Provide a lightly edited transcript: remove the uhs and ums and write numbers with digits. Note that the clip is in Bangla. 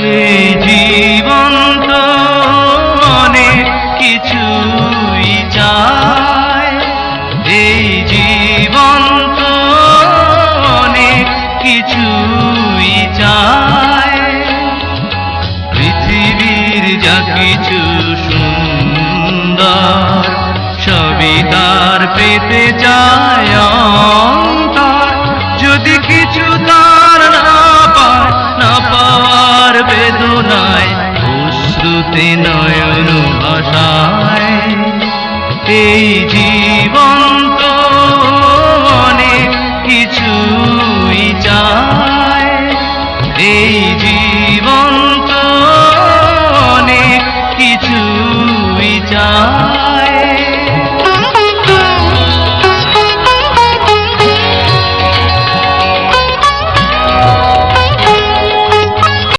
এই জীবন তো অনেক কিছুই চায়, এই জীবন তো অনেক কিছুই চায়। পৃথিবীর যা কিছু সুন্দর সবই তার পেতে চায় অন্তর। যদি কিছু তার না পাওয়ার বেদনায় অশ্রুতে নয়